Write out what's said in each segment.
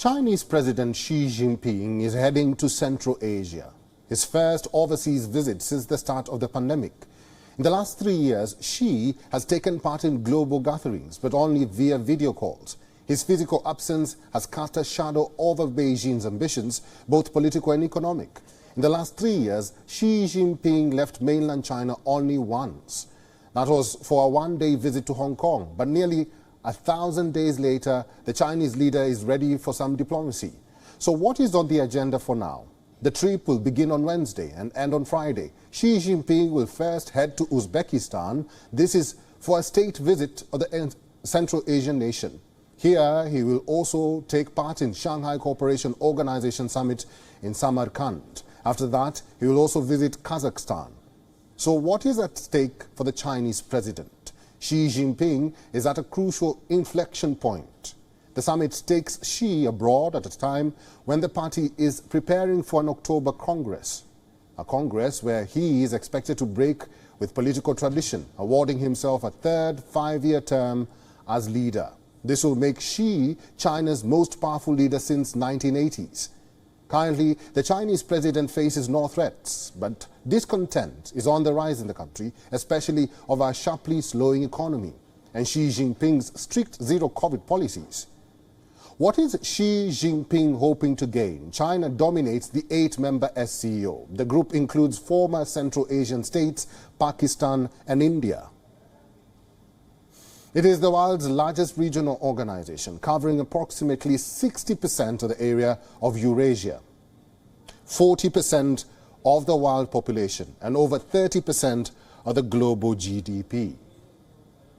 Chinese President Xi Jinping is heading to Central Asia, his first overseas visit since the start of the pandemic. In the last 3 years, Xi has taken part in global gatherings, but only via video calls. His physical absence has cast a shadow over Beijing's ambitions, both political and economic. In the last 3 years, Xi Jinping left mainland China only once. That was for a one-day visit to Hong Kong, but nearly 1,000 days later, the Chinese leader is ready for some diplomacy. So what is on the agenda for now? The trip will begin on Wednesday and end on Friday. Xi Jinping will first head to Uzbekistan. This is for a state visit of the Central Asian nation. Here, he will also take part in Shanghai Cooperation Organization Summit in Samarkand. After that, he will also visit Kazakhstan. So what is at stake for the Chinese president? Xi Jinping is at a crucial inflection point. The summit takes Xi abroad at a time when the party is preparing for an October Congress, a Congress where he is expected to break with political tradition, awarding himself a third five-year term as leader. This will make Xi China's most powerful leader since 1980s. Currently, the Chinese president faces no threats, but discontent is on the rise in the country, especially over a sharply slowing economy and Xi Jinping's strict zero-COVID policies. What is Xi Jinping hoping to gain? China dominates the 8-member SCO. The group includes former Central Asian states, Pakistan and India. It is the world's largest regional organization, covering approximately 60% of the area of Eurasia, 40% of the world population, and over 30% of the global GDP.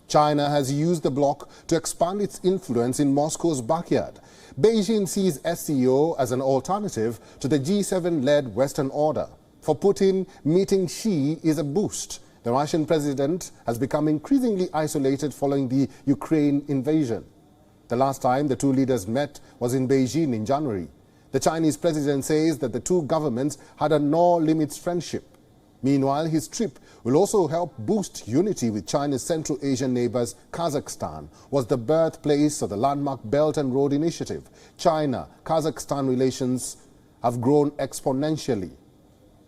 China has used the bloc to expand its influence in Moscow's backyard. Beijing sees SCO as an alternative to the G7-led Western order. For Putin, meeting Xi is a boost. The Russian president has become increasingly isolated following the Ukraine invasion. The last time the two leaders met was in Beijing in January. The Chinese president says that the two governments had a no-limits friendship. Meanwhile, his trip will also help boost unity with China's Central Asian neighbors. Kazakhstan was the birthplace of the landmark Belt and Road Initiative. China-Kazakhstan relations have grown exponentially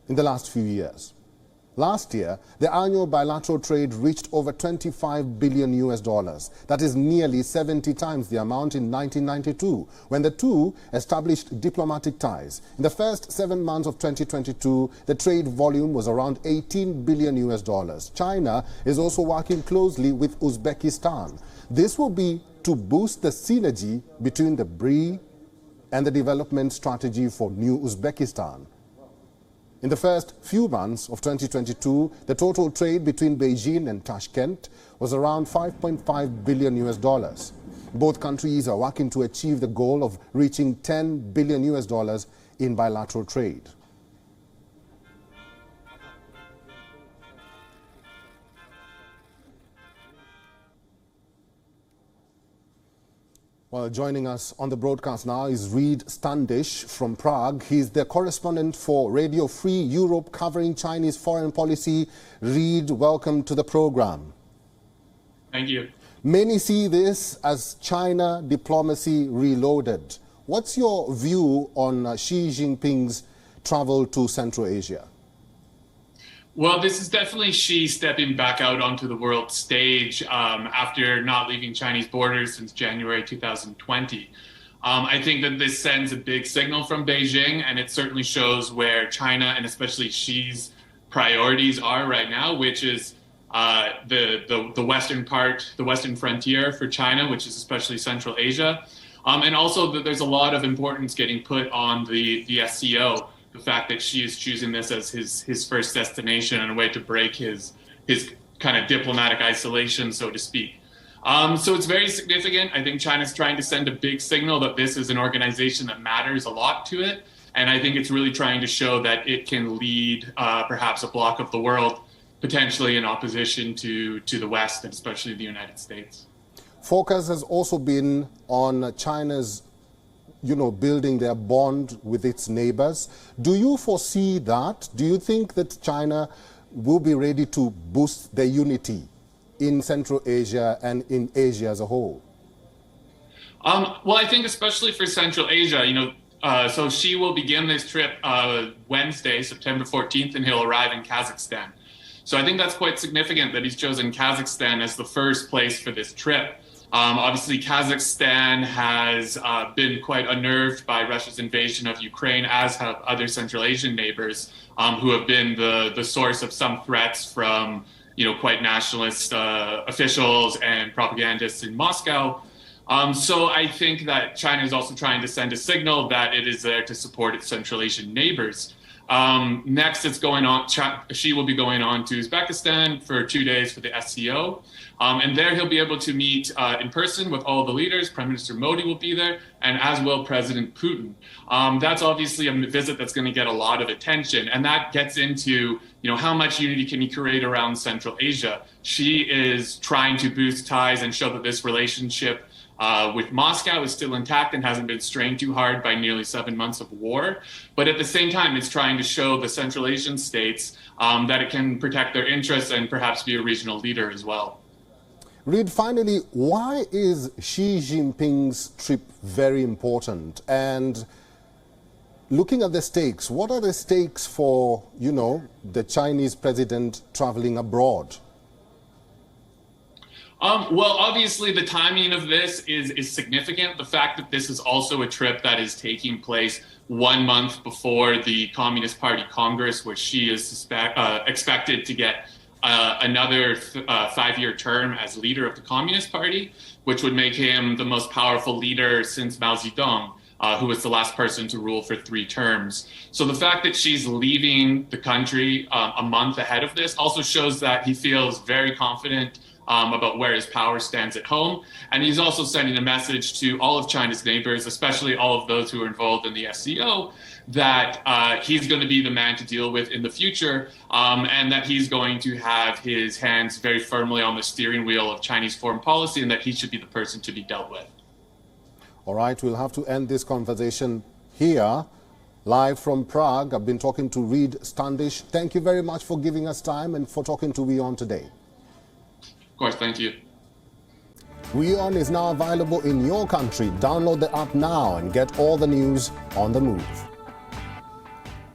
in the last few years. Last year, the annual bilateral trade reached over $25 billion. That is nearly 70 times the amount in 1992, when the two established diplomatic ties. In the first 7 months of 2022, the trade volume was around $18 billion. China is also working closely with Uzbekistan. This will be to boost the synergy between the BRI and the development strategy for new Uzbekistan. In the first few months of 2022, the total trade between Beijing and Tashkent was around $5.5 billion. Both countries are working to achieve the goal of reaching $10 billion in bilateral trade. Well, joining us on the broadcast now is Reid Standish from Prague. He's the correspondent for Radio Free Europe covering Chinese foreign policy. Reid, welcome to the program. Thank you. Many see this as China diplomacy reloaded. What's your view on Xi Jinping's travel to Central Asia? Well, this is definitely Xi stepping back out onto the world stage after not leaving Chinese borders since January 2020. I think that this sends a big signal from Beijing, and it certainly shows where China and especially Xi's priorities are right now, which is the western part, the western frontier for China, which is especially Central Asia. And also that there's a lot of importance getting put on the SCO. The fact that Xi is choosing this as his first destination and a way to break his kind of diplomatic isolation, so to speak. So it's very significant. I think China's trying to send a big signal that this is an organization that matters a lot to it. And I think it's really trying to show that it can lead perhaps a bloc of the world, potentially in opposition to the West, and especially the United States. Focus has also been on China's building their bond with its neighbors. Do you foresee that? Do you think that China will be ready to boost their unity in Central Asia and in Asia as a whole? Well, I think especially for Central Asia, so Xi will begin this trip Wednesday, September 14th, and he'll arrive in Kazakhstan. So I think that's quite significant that he's chosen Kazakhstan as the first place for this trip. Obviously, Kazakhstan has been quite unnerved by Russia's invasion of Ukraine, as have other Central Asian neighbors who have been the source of some threats from quite nationalist officials and propagandists in Moscow. So I think that China is also trying to send a signal that it is there to support its Central Asian neighbors. Next, Xi will be going on to Uzbekistan for 2 days for the SCO. And there he'll be able to meet in person with all the leaders. Prime Minister Modi will be there, and as will President Putin. That's obviously a visit that's going to get a lot of attention. And that gets into, how much unity can he create around Central Asia? Xi is trying to boost ties and show that this relationship with Moscow is still intact and hasn't been strained too hard by nearly 7 months of war. But at the same time, it's trying to show the Central Asian states that it can protect their interests and perhaps be a regional leader as well. Reid, finally, why is Xi Jinping's trip very important? And looking at the stakes, what are the stakes for, the Chinese president traveling abroad? Well, obviously, the timing of this is significant. The fact that this is also a trip that is taking place 1 month before the Communist Party Congress, where Xi is expected to get another 5-year term as leader of the Communist Party, which would make him the most powerful leader since Mao Zedong, who was the last person to rule for 3 terms. So the fact that Xi's leaving the country a month ahead of this also shows that he feels very confident about where his power stands at home. And he's also sending a message to all of China's neighbors, especially all of those who are involved in the SCO, that he's going to be the man to deal with in the future, and that he's going to have his hands very firmly on the steering wheel of Chinese foreign policy, and that he should be the person to be dealt with. All right, we'll have to end this conversation here. Live from Prague, I've been talking to Reid Standish. Thank you very much for giving us time and for talking to WION today. Of course, thank you. WION is now available in your country. Download the app now and get all the news on the move.